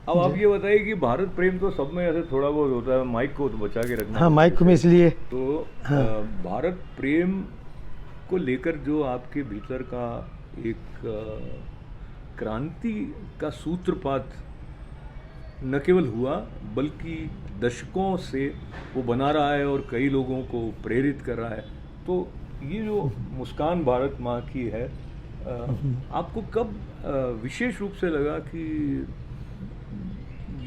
अब आप ये बताइए कि भारत प्रेम तो सब में ऐसे थोड़ा बहुत होता है, माइक को तो बचा के रखना। हाँ, माइक को मैं इसलिए तो हाँ। भारत प्रेम को लेकर जो आपके भीतर का एक क्रांति का सूत्रपात न केवल हुआ बल्कि दशकों से वो बना रहा है और कई लोगों को प्रेरित कर रहा है, तो ये जो मुस्कान भारत माँ की है, आपको कब विशेष रूप से लगा कि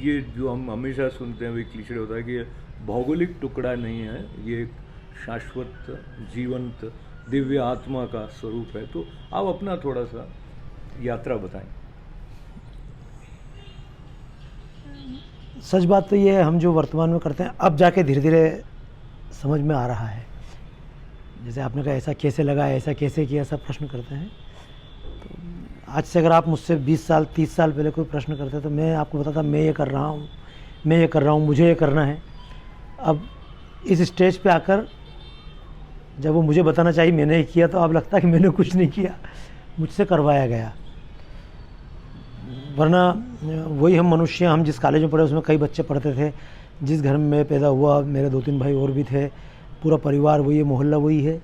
ये जो हम हमेशा सुनते हैं वही क्लीशे होता है कि ये भौगोलिक टुकड़ा नहीं है, ये एक शाश्वत जीवंत दिव्य आत्मा का स्वरूप है, तो आप अपना थोड़ा सा यात्रा बताएं। सच बात तो ये है, हम जो वर्तमान में करते हैं अब जाके धीरे धीरे समझ में आ रहा है। जैसे आपने कहा ऐसा कैसे लगा, ऐसा कैसे किया, सब प्रश्न करते हैं। तो आज से अगर आप मुझसे 20 साल 30 साल पहले कोई प्रश्न करते तो मैं आपको बताता मैं ये कर रहा हूँ, मैं ये कर रहा हूँ, मुझे ये करना है। अब इस स्टेज पे आकर जब वो मुझे बताना चाहिए मैंने ही किया, तो अब लगता है कि मैंने कुछ नहीं किया, मुझसे करवाया गया। वरना वही हम मनुष्य, हम जिस कॉलेज में पढ़े उसमें कई बच्चे पढ़ते थे, जिस घर में पैदा हुआ मेरे 2-3 भाई और भी थे, पूरा परिवार वही है, मोहल्ला वही है।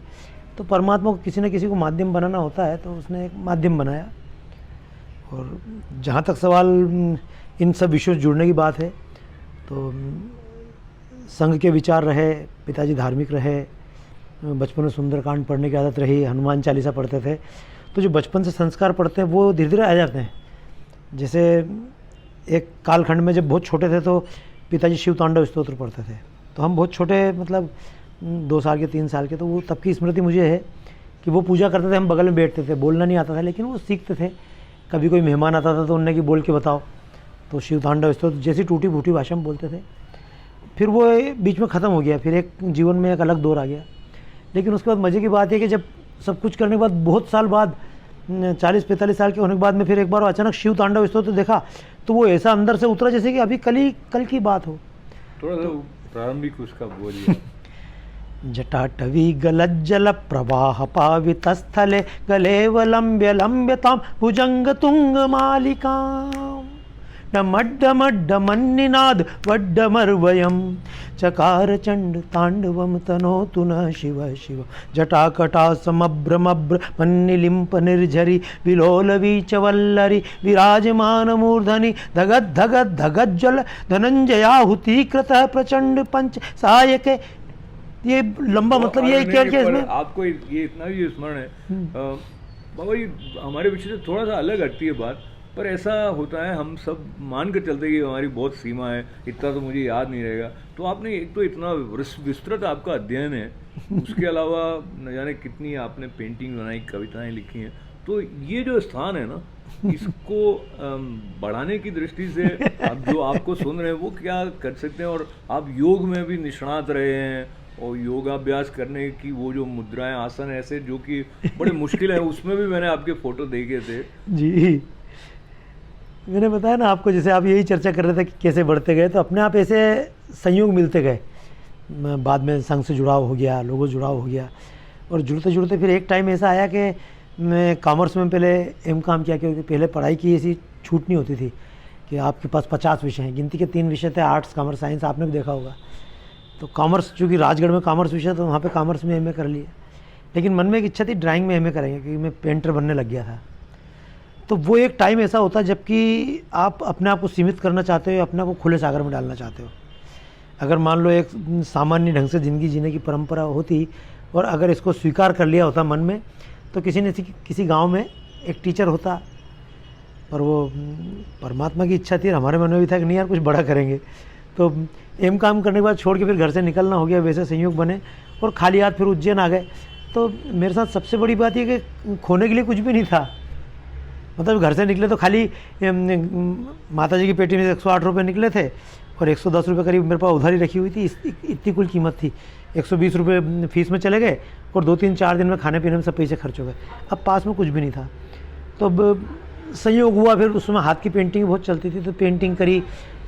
तो परमात्मा को किसी न किसी को माध्यम बनाना होता है, तो उसने एक माध्यम बनाया। और जहाँ तक सवाल इन सब विषयों से जुड़ने की बात है, तो संघ के विचार रहे, पिताजी धार्मिक रहे, बचपन में सुंदरकांड पढ़ने की आदत रही, हनुमान चालीसा पढ़ते थे। तो जो बचपन से संस्कार पढ़ते हैं वो धीरे धीरे आ जाते हैं। जैसे एक कालखंड में जब बहुत छोटे थे तो पिताजी शिव तांडव स्तोत्र पढ़ते थे, तो हम बहुत छोटे मतलब 2 साल के 3 साल के, तो वो तब की स्मृति मुझे है कि वो पूजा करते थे, हम बगल में बैठते थे, बोलना नहीं आता था लेकिन वो सीखते थे। कभी कोई मेहमान आता था तो उनने कि बोल के बताओ, तो शिव तांडव स्तोत्र जैसी टूटी फूटी भाषा में बोलते थे। फिर वो बीच में ख़त्म हो गया, फिर एक जीवन में एक अलग दौर आ गया। लेकिन उसके बाद मज़े की बात है कि जब सब कुछ करने के बाद बहुत साल बाद 40-45 साल के होने के बाद में फिर एक बार अचानक शिव तांडव स्तोत्र देखा, तो वो ऐसा अंदर से उतरा जैसे कि अभी कल की बात हो। थोड़ा सा प्रारंभिक उसका बोलिए। जटाटवी गलज्जल प्रवाह पावित स्थले गलेवलंब्य लंब्यताम भुजंग तुंग मालिकाम डमड्डमड्डमन्निनाद वड्डमर्वयम् चकार चंड तांडवम तनोतु न शिव शिव जटाकटा समभ्रमभ्र मन्निलिंप निर्झरी विलोल वीचवल्लरी विराजमान मूर्धनि धगद धगद धगज्जल धनंजयाहुति कृतः प्रचंड पंच सायके। ये लंबा मतलब ये क्या क्या इसमें आपको ये इतना भी स्मरण है बाबा जी, हमारे विषय से थोड़ा सा अलग हटती है बात, पर ऐसा होता है हम सब मान कर चलते हैं कि हमारी बहुत सीमा है, इतना तो मुझे याद नहीं रहेगा। तो आपने एक तो इतना विस्तृत आपका अध्ययन है, उसके अलावा न जाने कितनी आपने पेंटिंग बनाई, कविताएं लिखी हैं, तो ये जो स्थान है ना, इसको बढ़ाने की दृष्टि से अब जो आपको सुन रहे हैं वो क्या कर सकते हैं। और आप योग में भी निष्णात रहे हैं और योगाभ्यास करने की वो जो मुद्राएं, आसन ऐसे जो कि बड़े मुश्किल है, उसमें भी मैंने आपके फोटो देखे थे जी। मैंने बताया ना आपको, जैसे आप यही चर्चा कर रहे थे कि कैसे बढ़ते गए, तो अपने आप ऐसे संयोग मिलते गए। बाद में संघ से जुड़ाव हो गया, लोगों से जुड़ाव हो गया, और जुड़ते जुड़ते फिर एक टाइम ऐसा आया कि मैं कॉमर्स में पहले एम.कॉम किया, क्योंकि पहले पढ़ाई की ऐसी छूट नहीं होती थी कि आपके पास 50 विषय हैं। गिनती के 3 विषय थे, आर्ट्स कॉमर्स साइंस, आपने भी देखा होगा। तो कॉमर्स, चूँकि राजगढ़ में कॉमर्स विषय, तो वहाँ पे कॉमर्स में एमए कर लिए। लेकिन मन में एक इच्छा थी ड्राइंग में एमए करेंगे, क्योंकि मैं पेंटर बनने लग गया था। तो वो एक टाइम ऐसा होता है जबकि आप अपने आप को सीमित करना चाहते हो, अपने आप को खुले सागर में डालना चाहते हो। अगर मान लो एक सामान्य ढंग से ज़िंदगी जीने की परंपरा होती और अगर इसको स्वीकार कर लिया होता मन में, तो किसी गांव में एक टीचर होता। पर वो परमात्मा की इच्छा थी, हमारे मन में भी था कि नहीं यार कुछ बड़ा करेंगे। तो एम.कॉम करने के बाद छोड़ के फिर घर से निकलना हो गया, वैसे संयोग बने और खाली हाथ फिर उज्जैन आ गए। तो मेरे साथ सबसे बड़ी बात ये कि खोने के लिए कुछ भी नहीं था। मतलब घर से निकले तो खाली माता जी की पेटी में 108 रुपये निकले थे और 110 रुपये करीब मेरे पास उधारी रखी हुई थी, इतनी कुल कीमत थी। 120 रुपये फीस में चले गए और 2-3-4 दिन में खाने पीने में सब पैसे खर्च हो गए। अब पास में कुछ भी नहीं था। तो अब संयोग हुआ, फिर उसमें हाथ की पेंटिंग बहुत चलती थी, तो पेंटिंग करी,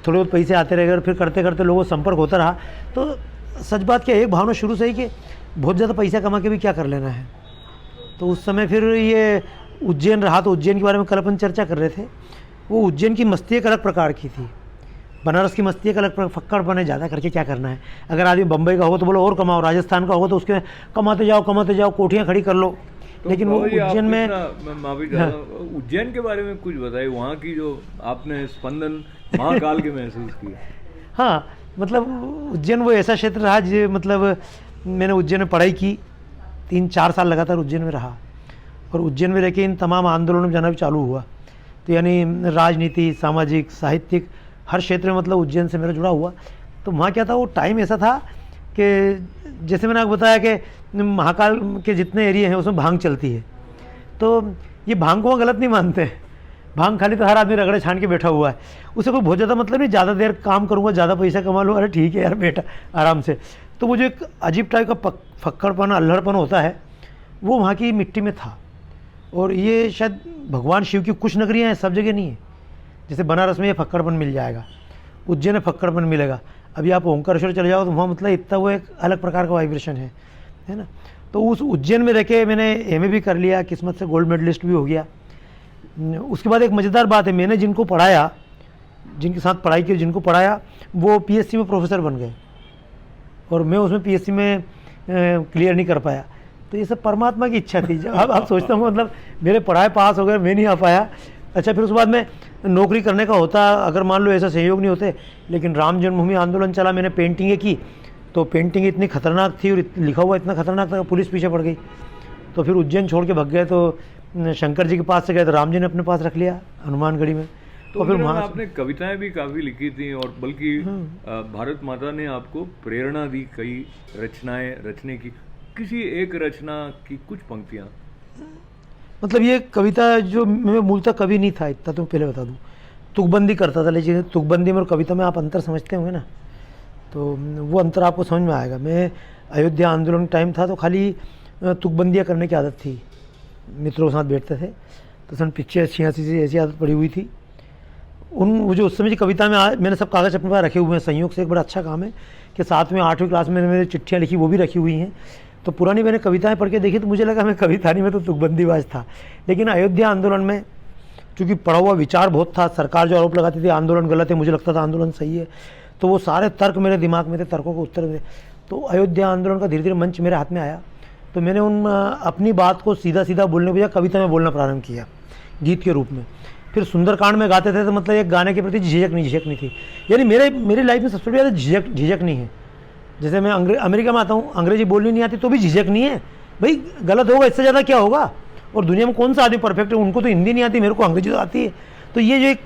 थोड़े बहुत पैसे आते रह गए और फिर करते करते लोगों से संपर्क होता रहा। तो सच बात क्या, एक भावना शुरू से ही कि बहुत ज़्यादा पैसा कमा के भी क्या कर लेना है। तो उस समय फिर ये उज्जैन रहा, तो उज्जैन के बारे में कल अपन चर्चा कर रहे थे। वो उज्जैन की मस्ती एक अलग प्रकार की थी। बनारस की मस्ती एक अलग फक्कड़पन है, ज़्यादा करके क्या करना है। अगर आदमी बम्बई का होगा तो बोलो और कमाओ, राजस्थान का होगा तो उसके कमाते जाओ, कोठियाँ खड़ी कर लो। तो लेकिन वो बाबा जी, आप उज्जैन में मैं माफी चाहता हूँ, उज्जैन के बारे में कुछ बताइए, वहाँ की जो आपने स्पंदन महाकाल के महसूस किए। हाँ, मतलब उज्जैन वो ऐसा क्षेत्र रहा जो मतलब मैंने उज्जैन में पढ़ाई की, 3-4 साल लगातार उज्जैन में रहा, और उज्जैन में रह के इन तमाम आंदोलनों में जाना भी चालू हुआ। तो यानी राजनीति, सामाजिक, साहित्यिक हर क्षेत्र में मतलब उज्जैन से मेरा जुड़ा हुआ। तो वहाँ क्या था, वो टाइम ऐसा था कि जैसे मैंने आपको बताया कि महाकाल के जितने एरिया हैं उसमें भांग चलती है। तो ये भांग को गलत नहीं मानते हैं, भांग खाली तो हर आदमी रगड़े छान के बैठा हुआ है, उसे कोई बहुत ज़्यादा मतलब नहीं, ज़्यादा देर काम करूँगा ज़्यादा पैसा कमा लूँ, अरे ठीक है यार बेटा आराम से। तो वो जो एक अजीब टाइप का फक्कड़पन, अल्हड़पन होता है, वो वहाँ की मिट्टी में था। और ये शायद भगवान शिव की कुछ नगरियाँ हैं, सब जगह नहीं है। जैसे बनारस में ये फक्कड़पन मिल जाएगा, उज्जैन में फक्कड़पन मिलेगा। अभी आप ओंकारेश्वर चले जाओ तो वहाँ मतलब इतना वो एक अलग प्रकार का वाइब्रेशन है ना। तो उस उज्जैन में रह के मैंने एमए भी कर लिया, किस्मत से गोल्ड मेडलिस्ट भी हो गया। उसके बाद एक मज़ेदार बात है, मैंने जिनको पढ़ाया, जिनके साथ पढ़ाई की, जिनको पढ़ाया, वो पीएससी में प्रोफेसर बन गए और मैं उसमें पीएससी में क्लियर नहीं कर पाया। तो ये सब परमात्मा की इच्छा थी। जब आप सोचता हूँ मतलब मेरे पढ़ाए पास हो गए, मैं नहीं आ पाया। अच्छा, फिर उसके बाद में नौकरी करने का होता, अगर मान लो ऐसा सहयोग नहीं होते, लेकिन राम जन्मभूमि आंदोलन चला, मैंने पेंटिंगें की, तो पेंटिंग इतनी खतरनाक थी और लिखा हुआ इतना खतरनाक था, पुलिस पीछे पड़ गई। तो फिर उज्जैन छोड़ के भग गए, तो शंकर जी के पास से गए तो राम जी ने अपने पास रख लिया हनुमानगढ़ी में। तो फिर वहाँ आपने कविताएं भी काफ़ी लिखी थी, और बल्कि भारत माता ने आपको प्रेरणा दी कई रचनाएं रचने की। किसी एक रचना की कुछ पंक्तियाँ। मतलब ये कविता जो, मैं मूलतः कवि नहीं था, इतना तो पहले बता दूं, तुकबंदी करता था। लेकिन तुकबंदी में और कविता में आप अंतर समझते होंगे ना, तो वो अंतर आपको समझ में आएगा। मैं अयोध्या आंदोलन टाइम था तो खाली तुकबंदियाँ करने की आदत थी, मित्रों के साथ बैठते थे, तो सन 85-86 से ऐसी आदत पड़ी हुई थी। वो जो उस समय की कविता में मैंने सब कागज़ अपने पास रखे हुए हैं। संयोग से एक बड़ा अच्छा काम है कि 7वीं 8वीं क्लास में मैंने चिट्ठियाँ लिखी, वो भी रखी हुई हैं। तो पुरानी मैंने कविताएं पढ़ के देखी तो मुझे लगा मैं कविता नहीं, मैं तो तुकबंदीबाज था। लेकिन अयोध्या आंदोलन में चूँकि पढ़ा हुआ विचार बहुत था, सरकार जो आरोप लगाती थी आंदोलन गलत है, मुझे लगता था आंदोलन सही है, तो वो सारे तर्क मेरे दिमाग में थे, तर्कों को उत्तर थे। तो अयोध्या आंदोलन का धीरे धीरे मंच मेरे हाथ में आया, तो मैंने उन अपनी बात को सीधा सीधा बोलने के बजाय कविता में बोलना प्रारंभ किया, गीत के रूप में। फिर सुंदरकांड में गाते थे तो मतलब एक गाने के प्रति झिझक नहीं थी। यानी मेरी लाइफ में सबसे ज़्यादा झिझक नहीं है। जैसे मैं अमेरिका में आता हूँ, अंग्रेजी बोलनी नहीं आती तो भी झिझक नहीं है, भाई गलत होगा, इससे ज़्यादा क्या होगा। और दुनिया में कौन सा आदमी परफेक्ट है, उनको तो हिंदी नहीं आती, मेरे को अंग्रेजी तो आती है। तो ये जो एक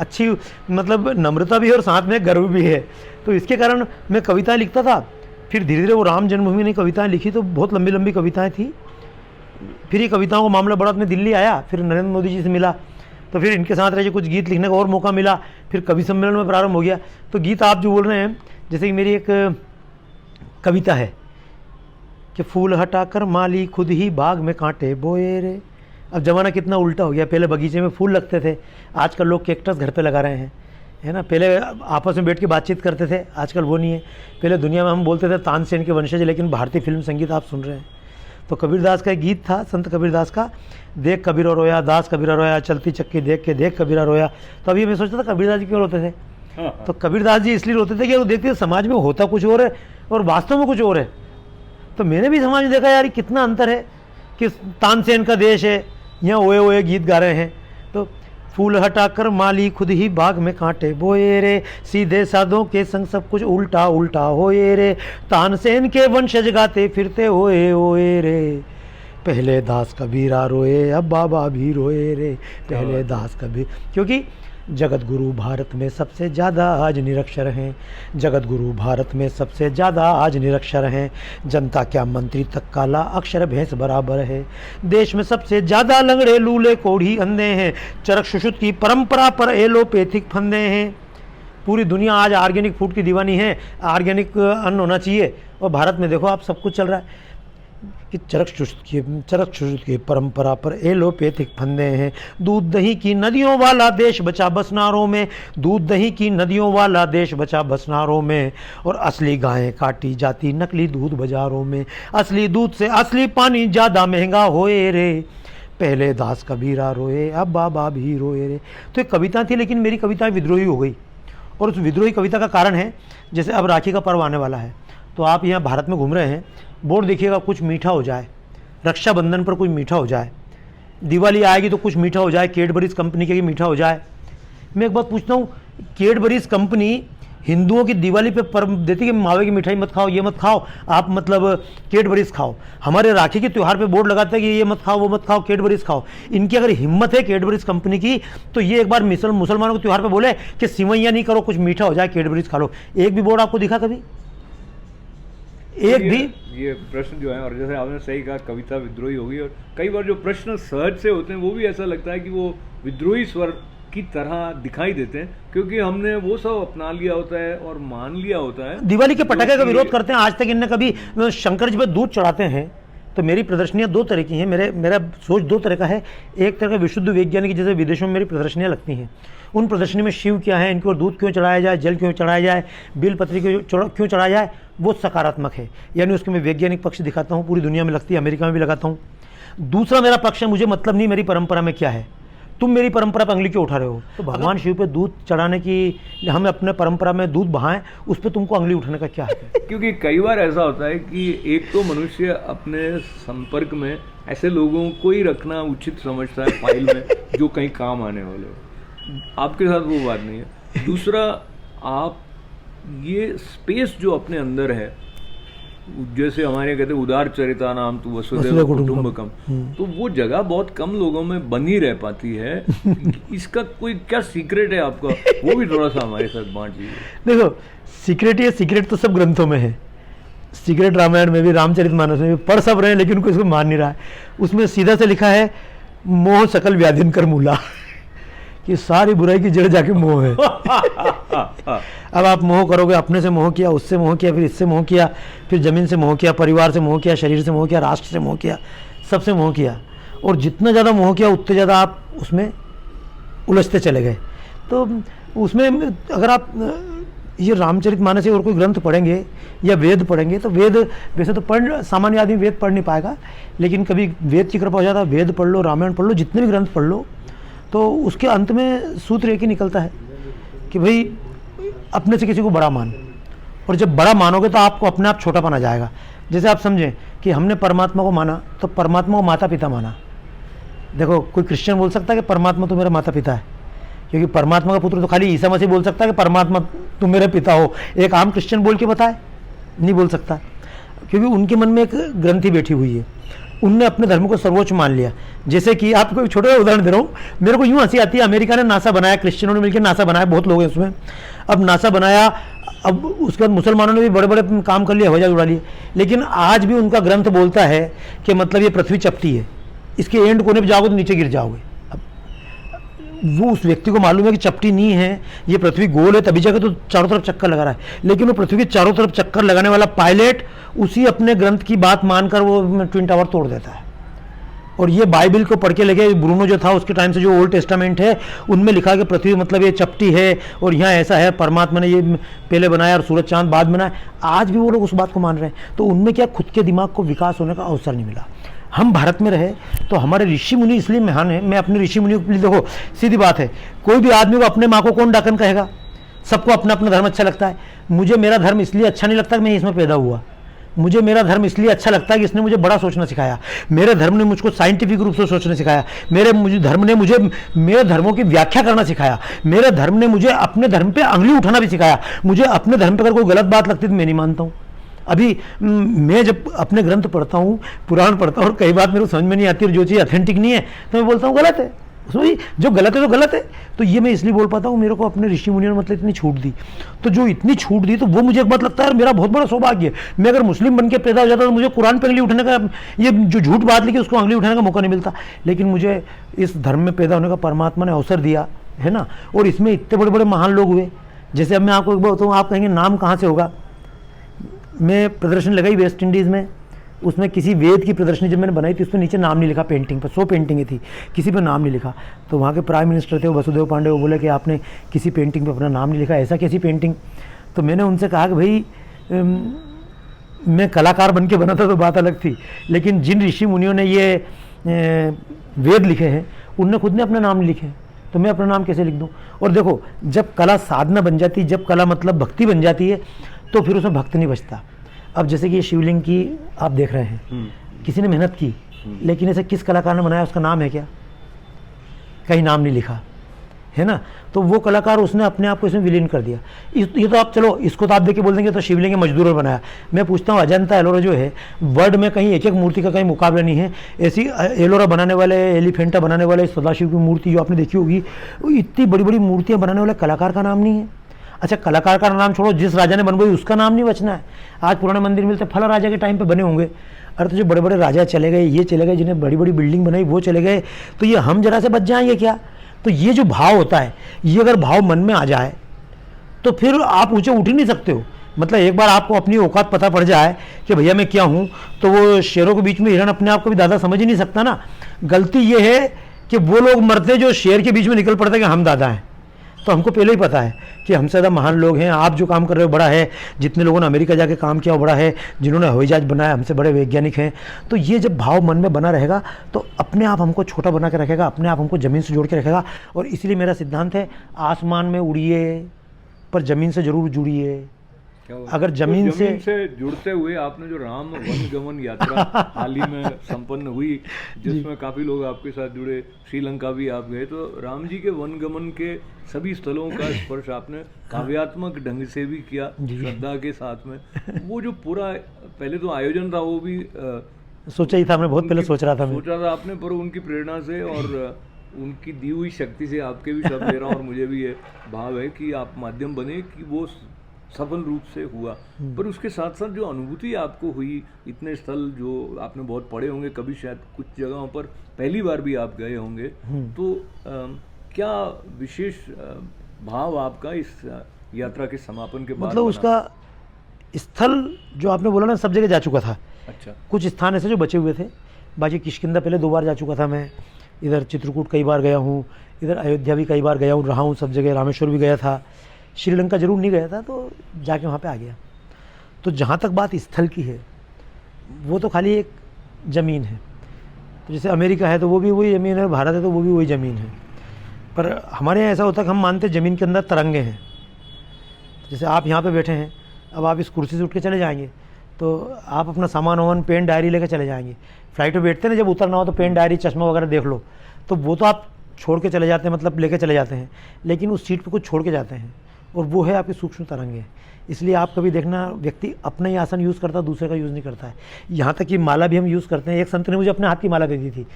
अच्छी मतलब नम्रता भी है और साथ में गर्व भी है, तो इसके कारण मैं कविताएं लिखता था। फिर धीरे धीरे वो राम जन्मभूमि ने कविताएं लिखी, तो बहुत लंबी लंबी कविताएं थी। फिर ये कविताओं का मामला बढ़ा, मैं दिल्ली आया, फिर नरेंद्र मोदी जी से मिला, तो फिर इनके साथ रहे कुछ गीत लिखने का और मौका मिला। फिर कवि सम्मेलन में प्रारंभ हो गया। तो गीत आप जो बोल रहे हैं, जैसे कि मेरी एक कविता है कि फूल हटाकर माली खुद ही बाग में कांटे बोए रे। अब ज़माना कितना उल्टा हो गया, पहले बगीचे में फूल लगते थे, आजकल लोग कैक्टस घर पे लगा रहे हैं, है ना। पहले आपस में बैठ के बातचीत करते थे, आजकल वो नहीं है। पहले दुनिया में हम बोलते थे तानसेन के वंशज, लेकिन भारतीय फिल्म संगीत आप सुन रहे हैं। तो कबीरदास का एक गीत था, संत कबीरदास का, देख कबीरा रोया, दास कबीरा रोया, चलती चक्की देख के देख कबीरा रोया। तो अभी मैं सोचता था कबीरदास जी क्यों रोते थे, तो कबीरदास जी इसलिए रोते थे कि वो देखते थे समाज में होता कुछ और है और वास्तव में कुछ और है। तो मैंने भी समाज में देखा यार कितना अंतर है कि तानसेन का देश है, यहाँ ओए ओए गीत गा रहे हैं। तो फूल हटाकर माली खुद ही बाग में कांटे बोए रे, सीधे साधों के संग सब कुछ उल्टा उल्टा होए रे, तानसेन के वंशज गाते फिरते होए होए रे, पहले दास कबीरा रोए अब बाबा भी रोए रे, पहले दास कबीर। क्योंकि जगत गुरु भारत में सबसे ज़्यादा आज निरक्षर हैं, जगत गुरु भारत में सबसे ज़्यादा आज निरक्षर हैं, जनता क्या मंत्री तक काला अक्षर भैंस बराबर है, देश में सबसे ज़्यादा लंगड़े लूले कोढ़ी अंधे हैं, चरक सुश्रुत की परंपरा पर एलोपैथिक फंदे हैं। पूरी दुनिया आज ऑर्गेनिक फूड की दीवानी है, ऑर्गेनिक अन्न होना चाहिए, और भारत में देखो आप सब कुछ चल रहा है कि चरक सुश्रुत की परंपरा पर एलोपैथिक फंदे हैं। दूध दही की नदियों वाला देश बचा बसनारों में, दूध दही की नदियों वाला देश बचा बसनारों में, और असली गायें काटी जाती नकली दूध बाजारों में, असली दूध से असली पानी ज़्यादा महंगा होए रे, पहले दास कबीरा रोए अब बाबा भी रोए रे। तो एक कविता थी, लेकिन मेरी कविताएं विद्रोही हो गई, और उस विद्रोही कविता का कारण है, जैसे अब राखी का पर्व आने वाला है, तो आप यहाँ भारत में घूम रहे हैं, बोर्ड देखिएगा कुछ मीठा हो जाए, रक्षाबंधन पर कुछ मीठा हो जाए, दिवाली आएगी तो कुछ मीठा हो जाए, कैडबरीज कंपनी के मीठा हो जाए। मैं एक बात पूछता हूँ, कैडबरीज कंपनी हिंदुओं की दिवाली पे पर्व देती है कि मावे की मिठाई मत खाओ, ये मत खाओ, आप मतलब कैडबरीज खाओ। हमारे राखी के त्यौहार पे बोर्ड लगाते हैं कि ये मत खाओ, वो मत खाओ, कैडबरीज खाओ। इनकी अगर हिम्मत है कैडबरीज कंपनी की, तो ये एक बार मुसलमानों के त्यौहार पे बोले कि सिवैया नहीं करो, कुछ मीठा हो जाए, कैडबरीज खा लो। एक भी बोर्ड आपको दिखा कभी? एक भी? ये प्रश्न जो है, और जैसे आपने सही कहा कविता विद्रोही होगी, और कई बार जो प्रश्न सहज से होते हैं वो भी ऐसा लगता है कि वो विद्रोही स्वर की तरह दिखाई देते हैं, क्योंकि हमने वो सब अपना लिया होता है और मान लिया होता है। दिवाली के पटाखे का विरोध करते हैं, आज तक इनने कभी शंकर जी पे दूध चढ़ाते हैं। तो मेरी प्रदर्शनियाँ दो तरह की हैं, मेरा सोच दो तरह का है। एक तरह का विशुद्ध वैज्ञानिक, जैसे विदेशों में मेरी प्रदर्शनियाँ लगती हैं, उन प्रदर्शनी में शिव क्या है, इनके ऊपर दूध क्यों चढ़ाया जाए, जल क्यों चढ़ाया जाए, बेलपत्री क्यों चढ़ाया जाए, वो सकारात्मक है, यानी उसके मैं वैज्ञानिक पक्ष दिखाता हूँ। पूरी दुनिया में लगती है, अमेरिका में भी लगाता हूँ। दूसरा मेरा पक्ष है, मुझे मतलब नहीं मेरी परंपरा में क्या है, तुम मेरी परंपरा पर अंगली क्यों उठा रहे हो। तो भगवान शिव पे दूध चढ़ाने की, हम अपने परंपरा में दूध बहाएं, उस पर तुमको अंगली उठाने का क्या है? क्योंकि कई बार ऐसा होता है कि एक तो मनुष्य अपने संपर्क में ऐसे लोगों को ही रखना उचित समझता है फाइल में जो कहीं काम आने वाले हो। आपके साथ वो बात नहीं है। दूसरा, आप ये स्पेस जो अपने अंदर है, जैसे हमारे कहते हैं उदार चरिता नाम तो वसुधैव कुटुंबकम, तो वो जगह बहुत कम लोगों में बनी रह पाती है। इसका कोई क्या सीक्रेट है आपका, वो भी थोड़ा सा हमारे साथ बांट दीजिए। देखो, सीक्रेट तो सब ग्रंथों में है। सीक्रेट रामायण में भी, रामचरितमानस में भी, पढ़ सब रहे हैं, लेकिन कोई इसको मान नहीं रहा है। उसमें सीधा से लिखा है, मोह सकल व्याधिन कर मूला, कि सारी बुराई की जड़ जाके मोह है। अब आप मोह करोगे, अपने से मोह किया, उससे मोह किया, फिर इससे मोह किया, फिर जमीन से मोह किया, परिवार से मोह किया, शरीर से मोह किया, राष्ट्र से मोह किया, सबसे मोह किया, और जितना ज़्यादा मोह किया उतने ज़्यादा आप उसमें उलझते चले गए। तो उसमें अगर आप ये रामचरितमानस और कोई ग्रंथ पढ़ेंगे या वेद पढ़ेंगे, तो वेद वैसे तो सामान्य आदमी वेद पढ़ नहीं पाएगा, लेकिन कभी वेद की कृपा हो जाता है, वेद पढ़ लो, रामायण पढ़ लो, जितने भी ग्रंथ पढ़ लो, तो उसके अंत में सूत्र एक ही निकलता है कि भाई अपने से किसी को बड़ा मान, और जब बड़ा मानोगे तो आपको अपने आप छोटापन आ जाएगा। जैसे आप समझें कि हमने परमात्मा को माना, तो परमात्मा को माता पिता माना। देखो, कोई क्रिश्चियन बोल सकता है कि परमात्मा तो मेरा माता पिता है, क्योंकि परमात्मा का पुत्र तो खाली ईसा मसीह बोल सकता है कि परमात्मा तुम मेरे पिता हो। एक आम क्रिश्चियन बोल के बताए, नहीं बोल सकता, क्योंकि उनके मन में एक ग्रंथि बैठी हुई है, उनने अपने धर्म को सर्वोच्च मान लिया। जैसे कि आपको एक छोटा उदाहरण दे रहा हूँ, मेरे को यूँ हंसी आती है, अमेरिका ने नासा बनाया, क्रिश्चियनों ने मिलकर नासा बनाया, बहुत लोग हैं उसमें। अब नासा बनाया, अब उसके बाद मुसलमानों ने भी बड़े बड़े काम कर लिए, हवाई जहाज उड़ा लिए, लेकिन आज भी उनका ग्रंथ बोलता है कि मतलब ये पृथ्वी चपटी है, इसके एंड कोने पर जाओगे तो नीचे गिर जाओगे। वो उस व्यक्ति को मालूम है कि चपटी नहीं है, ये पृथ्वी गोल है, तभी जाकर तो चारों तरफ चक्कर लगा रहा है, लेकिन वो पृथ्वी के चारों तरफ चक्कर लगाने वाला पायलट उसी अपने ग्रंथ की बात मानकर वो ट्विन टावर तोड़ देता है। और ये बाइबल को पढ़ के लगे, ब्रूनो जो था उसके टाइम से जो ओल्ड टेस्टामेंट है उनमें लिखा कि पृथ्वी मतलब ये चपटी है और यहाँ ऐसा है, परमात्मा ने ये पहले बनाया और सूरज चांद बाद बनाया। आज भी वो लोग उस बात को मान रहे हैं। तो उनमें क्या खुद के दिमाग को विकास होने का अवसर नहीं मिला। हम भारत में रहे तो हमारे ऋषि मुनि इसलिए महान है। मैं अपने ऋषि मुनियों के लिए, देखो सीधी बात है, कोई भी आदमी को अपने माँ को कौन डाकन कहेगा, सबको अपना अपना धर्म अच्छा लगता है। मुझे मेरा धर्म इसलिए अच्छा नहीं लगता कि मैं इसमें पैदा हुआ, मुझे मेरा धर्म इसलिए अच्छा लगता है कि इसने मुझे बड़ा सोचना सिखाया, मेरे धर्म ने मुझको साइंटिफिक रूप से सोचना सिखाया, मुझे धर्म ने मुझे मेरे धर्मों की व्याख्या करना सिखाया, मेरे धर्म ने मुझे अपने धर्म पे अंगली उठाना भी सिखाया। मुझे अपने धर्म पे अगर कोई गलत बात लगती है तो मैं नहीं मानता हूँ। अभी मैं जब अपने ग्रंथ पढ़ता हूँ, पुराण पढ़ता हूँ, और कई बात मेरे को समझ में नहीं आती और जो चीज़ ऑथेंटिक नहीं है तो मैं बोलता हूँ गलत है, सॉरी जो गलत है तो गलत है। तो ये मैं इसलिए बोल पाता हूँ, मेरे को अपने ऋषि मुनियों ने मतलब इतनी छूट दी, तो जो इतनी छूट दी तो वो मुझे एक बात लगता है मेरा बहुत बड़ा सौभाग्य है। मैं अगर मुस्लिम बन के पैदा हो जाता तो मुझे कुरान पे अंगली उठाने का, ये जो झूठ बात लिखी उसको अंगली उठाने का मौका नहीं मिलता, लेकिन मुझे इस धर्म में पैदा होने का परमात्मा ने अवसर दिया है ना। और इसमें इतने बड़े बड़े महान लोग हुए। जैसे अब मैं आपको एक बात बताऊँ, आप कहेंगे नाम कहाँ से होगा। मैं प्रदर्शनी लगाई वेस्ट इंडीज़ में, उसमें किसी वेद की प्रदर्शनी जब मैंने बनाई थी उसमें नीचे नाम नहीं लिखा, पेंटिंग पर 100 पेंटिंगें थी, किसी पर नाम नहीं लिखा। तो वहाँ के प्राइम मिनिस्टर थे वसुदेव पांडे, वो बोले कि आपने किसी पेंटिंग पे अपना नाम नहीं लिखा, ऐसा कैसी पेंटिंग। तो मैंने उनसे कहा कि भाई मैं कलाकार बन के बना था तो बात अलग थी, लेकिन जिन ऋषि मुनियों ने ये वेद लिखे हैं उनने खुद ने अपना नाम लिखे। तो मैं अपना नाम कैसे लिख दूँ? और देखो, जब कला साधना बन जाती, जब कला मतलब भक्ति बन जाती है, तो फिर उसमें भक्त नहीं बचता। अब जैसे कि ये शिवलिंग की आप देख रहे हैं, किसी ने मेहनत की, लेकिन इसे किस कलाकार ने बनाया, उसका नाम है क्या? कहीं नाम नहीं लिखा है ना। तो वो कलाकार उसने अपने आप को इसमें विलीन कर दिया। ये तो आप चलो इसको तो आप देख के बोल देंगे तो शिवलिंग के मजदूरों ने बनाया। मैं पूछता हूँ, अजंता एलोरा जो है, वर्ल्ड में कहीं एक एक मूर्ति का कहीं मुकाबला नहीं है। ऐसी एलोरा बनाने वाले, एलिफेंटा बनाने वाले, सदाशिव की मूर्ति जो आपने देखी होगी, इतनी बड़ी बड़ी मूर्तियाँ बनाने वाले कलाकार का नाम नहीं है। अच्छा, कलाकार का नाम छोड़ो, जिस राजा ने बनवाई उसका नाम नहीं बचना है। आज पुराने मंदिर मिलते फला राजा के टाइम पे बने होंगे। अरे तो जो बड़े बड़े राजा चले गए, ये चले गए, जिन्हें बड़ी बड़ी बिल्डिंग बनाई वो चले गए, तो ये हम जरा से बच जाएंगे क्या? तो ये जो भाव होता है, ये अगर भाव मन में आ जाए तो फिर आप ऊंचे उठ ही नहीं सकते हो। मतलब एक बार आपको अपनी औकात पता पड़ जाए कि भैया मैं क्या हूँ, तो वो शेरों के बीच में हिरन अपने आप को भी दादा समझ ही नहीं सकता ना। गलती ये है कि वो लोग मरते जो शेर के बीच में निकल पड़ते कि हम दादा हैं। तो हमको पहले ही पता है कि हमसे ज़्यादा महान लोग हैं। आप जो काम कर रहे हो बड़ा है, जितने लोगों ने अमेरिका जाके काम किया वो बड़ा है, जिन्होंने हवाई जहाज बनाया हमसे बड़े वैज्ञानिक हैं। तो ये जब भाव मन में बना रहेगा तो अपने आप हमको छोटा बना के रखेगा, अपने आप हमको ज़मीन से जोड़ के रखेगा। और इसलिए मेरा सिद्धांत है, आसमान में उड़िए पर ज़मीन से ज़रूर जुड़िए। अगर जमीन से जुड़ते हुए आपने जो राम वनगमन यात्रा हाल ही में संपन्न हुई, जिसमें काफी लोग आपके साथ जुड़े, श्रीलंका भी आप गए, तो राम जी के वनगमन के सभी स्थलों का स्पर्श आपने काव्यात्मक ढंग से भी किया, श्रद्धा के साथ में। वो जो पूरा पहले तो आयोजन था वो भी सोचा ही था, हमने बहुत पहले सोचा था आपने, पर उनकी प्रेरणा से और उनकी दी हुई शक्ति से आपके भी शब्द ले रहा हूँ, और मुझे भी ये भाव है कि आप माध्यम बने कि वो सफल रूप से हुआ। पर उसके साथ साथ जो अनुभूति आपको हुई, इतने स्थल जो आपने बहुत पढ़े होंगे, कभी शायद कुछ जगहों पर पहली बार भी आप गए होंगे, तो क्या विशेष भाव आपका इस यात्रा के समापन के बाद? मतलब उसका स्थल जो आपने बोला ना, सब जगह जा चुका था। अच्छा, कुछ स्थान ऐसे जो बचे हुए थे, बाकी किष्किंधा पहले 2 बार जा चुका था मैं, इधर चित्रकूट कई बार गया हूँ, इधर अयोध्या भी कई बार गया हूँ, रहा हूँ सब जगह, रामेश्वर भी गया था, श्रीलंका जरूर नहीं गया था, तो जाके वहाँ पे आ गया। तो जहाँ तक बात स्थल की है, वो तो खाली एक ज़मीन है। तो जैसे अमेरिका है तो वो भी वही ज़मीन है, भारत है तो वो भी वही ज़मीन है। पर हमारे यहाँ ऐसा होता है कि हम मानते हैं ज़मीन के अंदर तरंगे हैं। जैसे आप यहाँ पे बैठे हैं, अब आप इस कुर्सी से उठ के चले जाएंगे तो आप अपना सामान वामान, पेन डायरी लेकर चले जाएंगे। फ्लाइट पर बैठते हैं ना, जब उतरना हो तो पेन डायरी चश्मा वगैरह देख लो, तो वो तो आप छोड़ के चले जाते हैं, मतलब लेके चले जाते हैं, लेकिन उस सीट पर कुछ छोड़ के जाते हैं, और वो है आपकी सूक्ष्म तरंगे। इसलिए आप कभी देखना, व्यक्ति अपना ही आसन यूज़ करता है, दूसरे का यूज़ नहीं करता है। यहाँ तक कि माला भी हम यूज़ करते हैं। एक संत ने मुझे अपने हाथ की माला दे दी थी,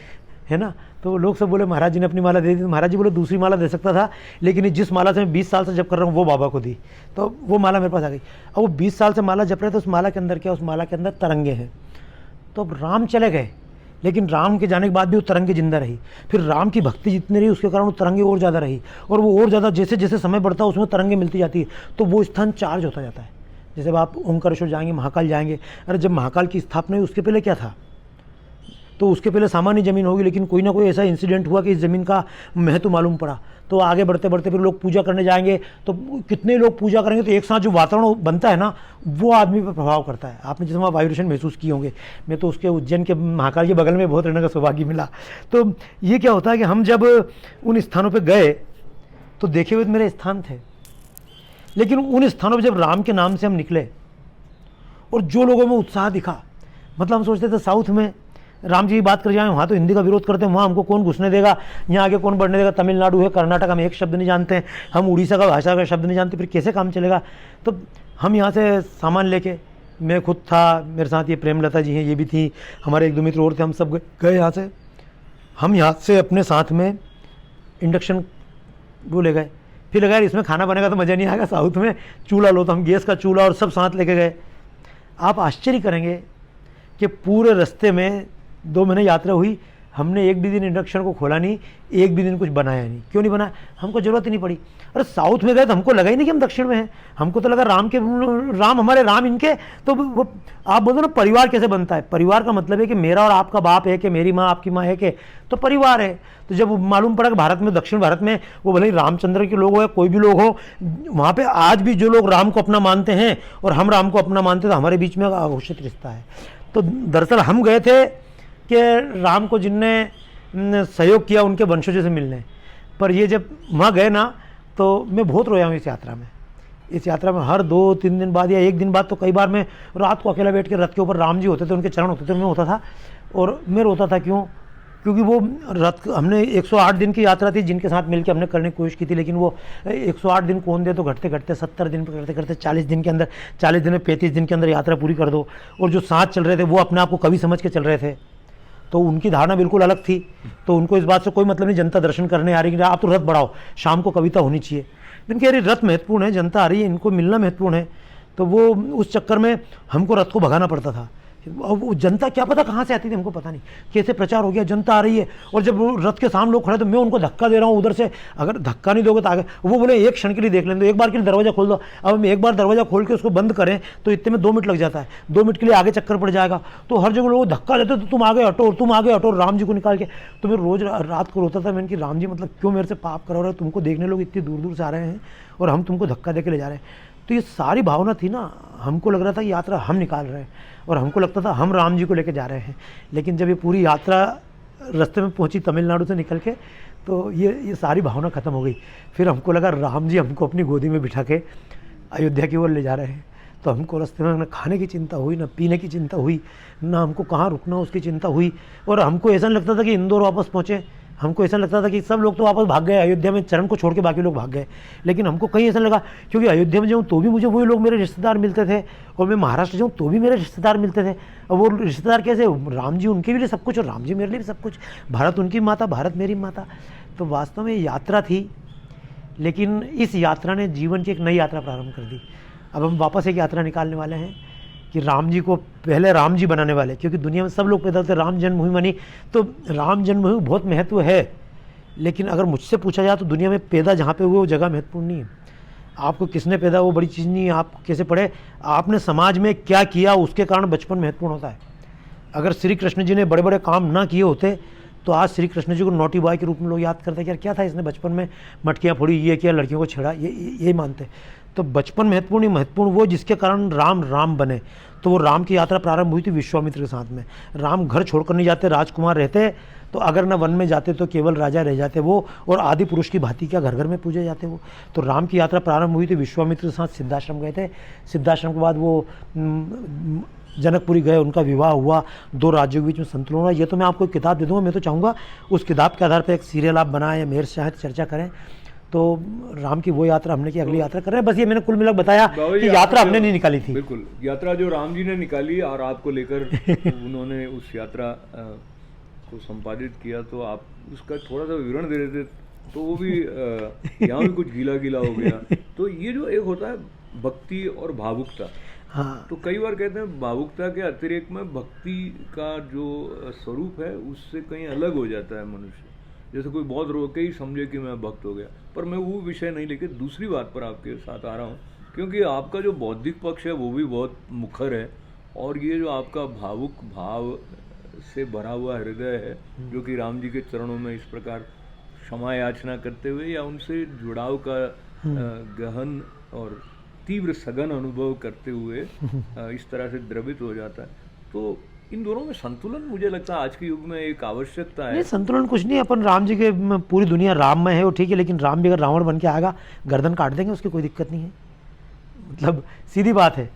है ना, तो लोग सब बोले महाराज जी ने अपनी माला दे दी थी। महाराज जी बोले दूसरी माला दे सकता था, लेकिन जिस माला से मैं 20 साल से जप कर रहा हूँ वो बाबा को दी, तो वो माला मेरे पास आ गई। अब वो 20 साल से माला जप रहे थे, उस माला के अंदर क्या, उस माला के अंदर तरंगे हैं। तो अब राम चले गए, लेकिन राम के जाने के बाद भी वो तरंगे जिंदा रही। फिर राम की भक्ति जितनी रही, उसके कारण वो तरंगे और ज़्यादा रही, और वो और ज़्यादा जैसे जैसे समय बढ़ता है उसमें तरंगे मिलती जाती है, तो वो स्थान चार्ज होता जाता है। जैसे अब आप ओंकारेश्वर जाएंगे, महाकाल जाएंगे, अरे जब महाकाल की स्थापना हुई उसके पहले क्या था, तो उसके पहले सामान्य ज़मीन होगी, लेकिन कोई ना कोई ऐसा इंसिडेंट हुआ कि इस ज़मीन का महत्व मालूम पड़ा। तो आगे बढ़ते बढ़ते फिर लोग पूजा करने जाएंगे, तो कितने लोग पूजा करेंगे, तो एक साथ जो वातावरण बनता है ना, वो आदमी पर प्रभाव करता है। आपने जैसे वहाँ वाइब्रेशन महसूस किए होंगे, मैं तो उसके उज्जैन के महाकाल के बगल में बहुत रहने का सौभाग्य मिला। तो ये क्या होता है कि हम जब उन स्थानों पर गए तो देखे हुए मेरे स्थान थे, लेकिन उन स्थानों पर जब राम के नाम से हम निकले और जो लोगों में उत्साह दिखा, मतलब हम सोचते थे साउथ में राम जी की बात कर जाए, वहाँ तो हिंदी का विरोध करते हैं, वहाँ हमको कौन घुसने देगा, यहाँ आगे कौन बढ़ने देगा। तमिलनाडु है, कर्नाटक, हम एक शब्द नहीं जानते हैं, हम उड़ीसा का भाषा का शब्द नहीं जानते, फिर कैसे काम चलेगा। तो हम यहाँ से सामान लेके, मैं खुद था, मेरे साथ ये प्रेमलता जी हैं, ये भी थी, हमारे 1-2 मित्र और थे, हम सब गए यहाँ से। हम यहाँ से अपने साथ में इंडक्शन वो ले गए, फिर लगा यार इसमें खाना बनेगा तो मज़ा नहीं आएगा, साउथ में चूल्हा लो, तो हम गैस का चूल्हा और सब साथ लेके गए। आप आश्चर्य करेंगे कि पूरे रास्ते में 2 महीने यात्रा हुई, हमने एक भी दिन इंडक्शन को खोला नहीं, एक भी दिन कुछ बनाया नहीं। क्यों नहीं बनाया, हमको ज़रूरत ही नहीं पड़ी। अरे साउथ में गए तो हमको लगा ही नहीं कि हम दक्षिण में हैं, हमको तो लगा राम हमारे राम इनके। तो वो आप बोलो ना परिवार कैसे बनता है, परिवार का मतलब है कि मेरा और आपका बाप है, कि मेरी माँ आपकी माँ है, कि तो परिवार है। तो जब मालूम पड़ा कि भारत में, दक्षिण भारत में, वो भले ही रामचंद्र के लोग हो या कोई भी लोग हो, वहाँ पे आज भी जो लोग राम को अपना मानते हैं और हम राम को अपना मानते हैं, तो हमारे बीच में अघोषित रिश्ता है। तो दरअसल हम गए थे कि राम को जिनने सहयोग किया उनके वंशजों से मिलने, पर ये जब वहाँ गए ना तो मैं बहुत रोया हूँ इस यात्रा में। इस यात्रा में हर 2-3 दिन बाद या 1 दिन बाद तो कई बार मैं रात को अकेला बैठ के रथ के ऊपर राम जी होते थे, उनके चरण होते थे, मैं होता था और मैं रोता था। क्यों? क्योंकि वो रथ हमने 108 दिन की यात्रा थी जिनके साथ मिलकर हमने करने की कोशिश की थी, लेकिन वो 108 दिन कौन दे, तो घटते घटते 70 दिन करते करते 40 दिन के अंदर, 40 दिन में 35 दिन के अंदर यात्रा पूरी कर दो। और जो साथ चल रहे थे वो अपने आप को कवि समझ के चल रहे थे, तो उनकी धारणा बिल्कुल अलग थी। तो उनको इस बात से कोई मतलब नहीं, जनता दर्शन करने आ रही है, आप तो रथ बढ़ाओ, शाम को कविता होनी चाहिए। लेकिन कह रही रथ महत्वपूर्ण है, जनता आ रही है, इनको मिलना महत्वपूर्ण है। तो वो उस चक्कर में हमको रथ को भगाना पड़ता था। अब वो जनता क्या पता कहाँ से आती थी, हमको पता नहीं कैसे प्रचार हो गया, जनता आ रही है और जब वो रथ के सामने लोग खड़े तो मैं उनको धक्का दे रहा हूँ उधर से, अगर धक्का नहीं दोगे तो आगे। वो बोले एक क्षण के लिए देख लें, तो एक बार के लिए दरवाजा खोल दो। अब हम एक बार दरवाजा खोल के उसको बंद करें तो इतने में 2 मिनट लग जाता है, 2 मिनट के लिए आगे चक्कर पड़ जाएगा। तो हर जगह लोग धक्का देते तो तुम आगे हटो, तुम आगे हटो, राम जी को निकाल के। तो मैं रोज रात को रोता था, मैंने कि राम जी मतलब क्यों मेरे से पाप करो रहे हो, तुमको देखने लोग इतनी दूर दूर से आ रहे हैं और हम तुमको धक्का दे के ले जा रहे हैं। तो ये सारी भावना थी ना, हमको लग रहा था यात्रा हम निकाल रहे हैं और हमको लगता था हम राम जी को लेके जा रहे हैं। लेकिन जब ये पूरी यात्रा रास्ते में पहुंची तमिलनाडु से निकल के, तो ये सारी भावना ख़त्म हो गई। फिर हमको लगा राम जी हमको अपनी गोदी में बिठा के अयोध्या की ओर ले जा रहे हैं। तो हमको रास्ते में ना खाने की चिंता हुई, ना पीने की चिंता हुई, ना हमको कहाँ रुकना उसकी चिंता हुई। और हमको ऐसा नहीं लगता था कि इंदौर वापस पहुँचे, हमको ऐसा लगता था कि सब लोग तो वापस भाग गए अयोध्या में, चरण को छोड़ के बाकी लोग भाग गए। लेकिन हमको कहीं ऐसा लगा, क्योंकि अयोध्या में जाऊँ तो भी मुझे वही लोग मेरे रिश्तेदार मिलते थे, और मैं महाराष्ट्र जाऊँ तो भी मेरे रिश्तेदार मिलते थे। और वो रिश्तेदार कैसे, राम जी उनके लिए सब कुछ और राम जी मेरे लिए भी सब कुछ, भारत उनकी माता, भारत मेरी माता। तो वास्तव में यात्रा थी, लेकिन इस यात्रा ने जीवन की एक नई यात्रा प्रारंभ कर दी। अब हम वापस एक यात्रा निकालने वाले हैं कि राम जी को पहले राम जी बनाने वाले, क्योंकि दुनिया में सब लोग पैदा होते राम जन्मभूमि बनी, तो राम जन्मभूमि बहुत महत्व है। लेकिन अगर मुझसे पूछा जाए तो दुनिया में पैदा जहाँ पे हुए वो जगह महत्वपूर्ण नहीं है। आपको किसने पैदा, वो बड़ी चीज़ नहीं है, आप कैसे पढ़े, आपने समाज में क्या किया उसके कारण बचपन महत्वपूर्ण होता है। अगर श्री कृष्ण जी ने बड़े बड़े काम ना किए होते तो आज श्री कृष्ण जी को नॉटी बॉय के रूप में लोग याद करते हैं कि यार क्या था इसने बचपन में, मटकियाँ फोड़ी, ये किया, लड़कियों को छेड़ा, ये मानते। तो बचपन महत्वपूर्ण, महत्वपूर्ण वो जिसके कारण राम बने। तो वो राम की यात्रा प्रारंभ हुई थी विश्वामित्र के साथ में। राम घर छोड़कर नहीं जाते, राजकुमार रहते, तो अगर न वन में जाते तो केवल राजा रह जाते वो, और आदि पुरुष की भांति क्या घर घर में पूजे जाते वो। तो राम की यात्रा प्रारंभ हुई थी विश्वामित्र के साथ, सिद्धाश्रम गए थे। सिद्धाश्रम के बाद वो जनकपुरी गए, उनका विवाह हुआ, 2 राज्यों के बीच में संतुलन हुआ। ये तो मैं आपको एक किताब दे दूँगा, मैं तो चाहूँगा उस किताब के आधार पर एक सीरियल आप बनाएं या मेरे से चाहे चर्चा करें। तो राम की वो यात्रा हमने की, अगली यात्रा कर रहे हैं। बस ये मैंने कुल मिलाकर बताया कि यात्रा हमने नहीं निकाली थी। बिल्कुल, यात्रा जो राम जी ने निकाली और आपको लेकर उन्होंने उस यात्रा को संपादित किया, तो आप उसका थोड़ा सा विवरण दे रहे थे, तो वो भी यहाँ भी कुछ गीला गीला हो गया। तो ये जो एक होता है भक्ति और भावुकता, हाँ, तो कई बार कहते हैं भावुकता के अतिरिक्त में भक्ति का जो स्वरूप है उससे कहीं अलग हो जाता है मनुष्य। जैसे कोई बहुत रो के ही समझे कि मैं भक्त हो गया, पर मैं वो विषय नहीं लेके दूसरी बात पर आपके साथ आ रहा हूँ, क्योंकि आपका जो बौद्धिक पक्ष है वो भी बहुत मुखर है, और ये जो आपका भावुक भाव से भरा हुआ हृदय है, जो कि राम जी के चरणों में इस प्रकार क्षमा याचना करते हुए या उनसे जुड़ाव का गहन और तीव्र सघन अनुभव करते हुए इस तरह से द्रवित हो जाता है। तो इन दोनों में संतुलन मुझे लगता है आज के युग में एक आवश्यकता है। नहीं, संतुलन कुछ नहीं, अपन राम जी के पूरी दुनिया राम में है वो ठीक है, लेकिन राम भी अगर रावण बन के आएगा गर्दन काट देंगे, उसकी कोई दिक्कत नहीं है। मतलब सीधी बात है,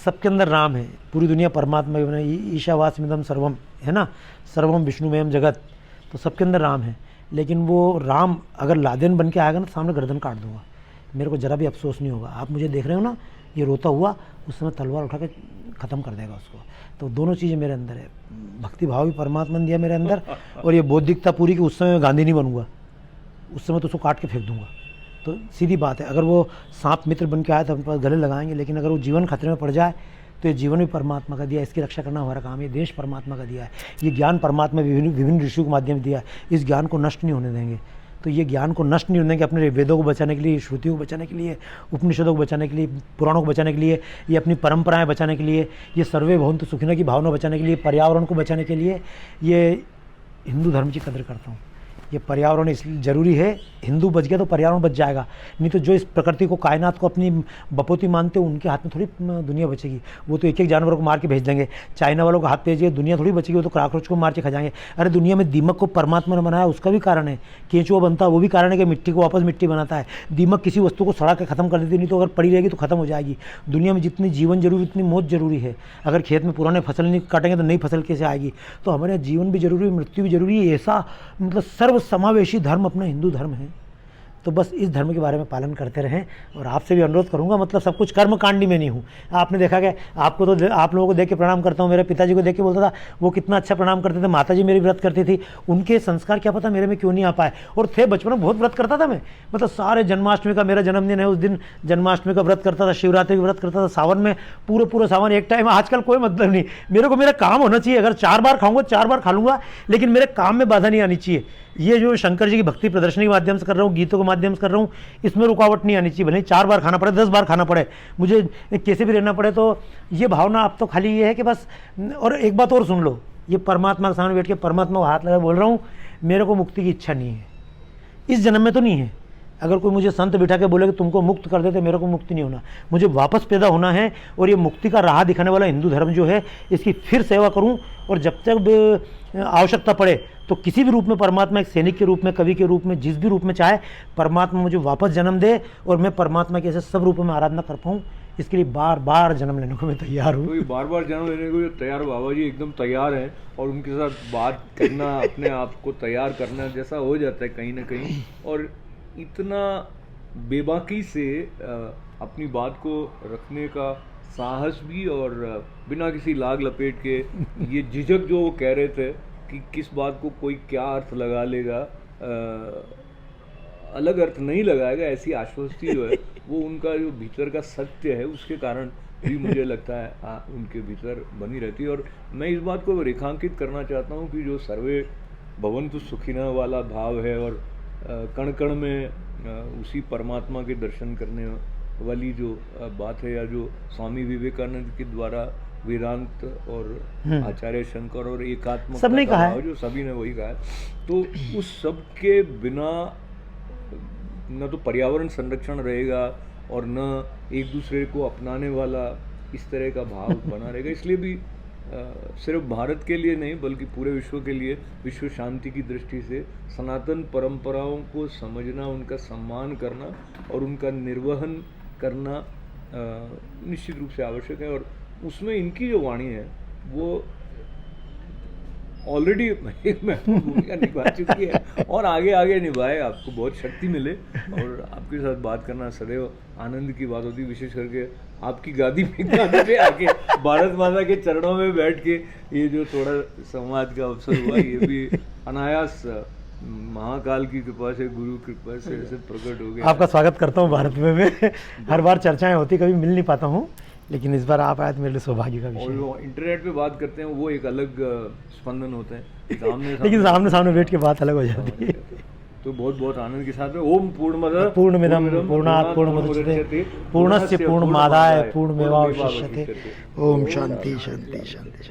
सबके अंदर राम है, पूरी दुनिया परमात्मा की, ईशावास्मिदम सर्वम है ना, सर्वम विष्णुमयम जगत, तो सबके अंदर राम है। लेकिन वो राम अगर लादेन बन के आएगा ना, सामने गर्दन काट दूंगा, मेरे को ज़रा भी अफसोस नहीं होगा। आप मुझे देख रहे हो ना, ये रोता हुआ, उस समय तलवार उठा के ख़त्म कर देगा उसको। तो दोनों चीज़ें मेरे अंदर है, भक्ति भाव भी परमात्मा ने दिया मेरे अंदर, और ये बौद्धिकता पूरी कि उस समय मैं गांधी नहीं बनूंगा, उस समय तो उसको काट के फेंक दूंगा। तो सीधी बात है, अगर वो सांप मित्र बन के आए तो हम पास गले लगाएंगे, लेकिन अगर वो जीवन खतरे में पड़ जाए तो ये जीवन भी परमात्मा का दिया है, इसकी रक्षा करना हमारा काम है। देश परमात्मा का दिया है, ये ज्ञान परमात्मा विभिन्न ऋषियों के माध्यम से दिया है, इस ज्ञान को नष्ट नहीं होने देंगे। तो ये ज्ञान को नष्ट नहीं होने देंगे, अपने वेदों को बचाने के लिए, श्रुतियों को बचाने के लिए, उपनिषदों को बचाने के लिए, पुराणों को बचाने के लिए, ये अपनी परंपराएं बचाने के लिए, ये सर्वे भवन्तु सुखिनः की भावना बचाने के लिए, पर्यावरण को बचाने के लिए, ये हिंदू धर्म की कदर करता हूँ। ये पर्यावरण इसलिए जरूरी है, हिंदू बच गया तो पर्यावरण बच जाएगा, नहीं तो जो इस प्रकृति को, कायनात को अपनी बपोती मानते हैं, उनके हाथ में थोड़ी दुनिया बचेगी। वो तो एक एक जानवरों को मार के भेज देंगे। चाइना वालों का हाथ भेजिए, दुनिया थोड़ी बचेगी, वो तो कॉकरोच को मार के खा जाएंगे। अरे दुनिया में दीमक को परमात्मा ने बनाया, उसका भी कारण है। केंचुआ बनता है, वो भी कारण है कि मिट्टी को वापस मिट्टी बनाता है। दीमक किसी वस्तु को सड़ा के खत्म कर देती, नहीं तो अगर पड़ी रहेगी तो खत्म हो जाएगी। दुनिया में जितनी जीवन जरूरी उतनी मौत जरूरी है। अगर खेत में पुराने फसल नहीं काटेंगे तो नई फसल कैसे आएगी। तो हमारे यहाँ जीवन भी जरूरी है, मृत्यु भी जरूरी है। ऐसा मतलब सर्व समावेशी धर्म अपना हिंदू धर्म है। तो बस इस धर्म के बारे में पालन करते रहें। और आपसे भी अनुरोध करूंगा, मतलब सब कुछ कर्म कांडी में नहीं हूँ। आपने देखा कि आपको तो आप लोगों को देख के प्रणाम करता हूँ, मेरे पिताजी को देख के बोलता था वो कितना अच्छा प्रणाम करते थे, माताजी मेरी व्रत करती थी, उनके संस्कार क्या पता मेरे में क्यों नहीं आ पाए। और थे बचपन में बहुत व्रत करता था मैं, मतलब सारे जन्माष्टमी का, मेरा जन्मदिन है उस दिन जन्माष्टमी का व्रत करता था, शिवरात्रि का व्रत करता था, सावन में पूरा सावन एक टाइम। आजकल कोई मतलब नहीं, मेरे को मेरा काम होना चाहिए। अगर 4 बार खाऊंगा 4 बार खा लूँगा, लेकिन मेरे काम में बाधा नहीं आनी चाहिए। ये जो शंकर जी की भक्ति प्रदर्शनी के माध्यम से कर रहा हूँ, गीतों के माध्यम से कर रहा हूँ, इसमें रुकावट नहीं आनी चाहिए। भले 4 बार खाना पड़े, 10 बार खाना पड़े, मुझे कैसे भी रहना पड़े। तो ये भावना अब तो खाली ये है कि बस। और एक बात और सुन लो, ये परमात्मा के सामने बैठ के परमात्मा को हाथ लगा बोल रहा हूँ, मेरे को मुक्ति की इच्छा नहीं है, इस जन्म में तो नहीं है। अगर कोई मुझे संत बिठा के बोले कि तुमको मुक्त कर देते, मेरे को मुक्ति नहीं होना, मुझे वापस पैदा होना है। और ये मुक्ति का राह दिखाने वाला हिंदू धर्म जो है, इसकी फिर सेवा करूं। और जब तक आवश्यकता पड़े तो किसी भी रूप में परमात्मा, एक सैनिक के रूप में, कवि के रूप में, जिस भी रूप में चाहे, परमात्मा मुझे वापस जन्म दे और मैं परमात्मा के ऐसे सब रूपों में आराधना कर पाऊँ। इसके लिए बार बार जन्म लेने को मैं तैयार हूँ। तो ये बार बार जन्म लेने को तैयार, बाबा जी एकदम तैयार हैं। और उनके साथ बात करना, अपने आप को तैयार करना जैसा हो जाता है कहीं ना कहीं। और इतना बेबाकी से अपनी बात को रखने का साहस भी, और बिना किसी लाग लपेट के ये झिझक जो वो कह रहे थे कि किस बात को कोई क्या अर्थ लगा लेगा, अलग अर्थ नहीं लगाएगा, ऐसी आश्वस्ति जो है वो उनका जो भीतर का सत्य है उसके कारण भी मुझे लगता है उनके भीतर बनी रहती है। और मैं इस बात को रेखांकित करना चाहता हूँ कि जो सर्वे भवन्तु सुखिनः वाला भाव है, और कण कण में उसी परमात्मा के दर्शन करने वाली जो बात है, या जो स्वामी विवेकानंद के द्वारा वेदांत और आचार्य शंकर और एकात्म सबने कहा है, जो सभी ने वही कहा है। तो उस सब के बिना न तो पर्यावरण संरक्षण रहेगा और न एक दूसरे को अपनाने वाला इस तरह का भाव बना रहेगा। इसलिए भी सिर्फ भारत के लिए नहीं बल्कि पूरे विश्व के लिए, विश्व शांति की दृष्टि से सनातन परंपराओं को समझना, उनका सम्मान करना और उनका निर्वहन करना निश्चित रूप से आवश्यक है। और उसमें इनकी जो वाणी है वो ऑलरेडी एक महत्वपूर्ण भूमिका निभा चुकी है और आगे आगे निभाए। आपको बहुत शक्ति मिले। और आपके साथ बात करना सदैव आनंद की बात होती, विशेष करके आपकी गादी पे आके भारत माता के चरणों में बैठ के ये जो थोड़ा संवाद का अवसर हुआ, ये भी अनायास महाकाल की कृपा से, गुरु कृपा से ऐसे प्रकट हो गया। आपका स्वागत करता हूँ भारत में। मैं हर बार चर्चाएं होती, कभी मिल नहीं पाता हूँ, लेकिन इस बार आप आए तो मेरे लिए सौभाग्य का विषय। और जो इंटरनेट पे बात करते हैं वो एक अलग स्पंदन होता है, लेकिन सामने सामने बैठ के बात अलग हो जाती है। तो बहुत बहुत आनंद के साथ है। ओम पूर्णमदः पूर्णमिदं पूर्णात् पूर्णमुदच्यते पूर्णस्य पूर्णमादाय पूर्णमेवावशिष्यते। ओम शांति शांति शांति।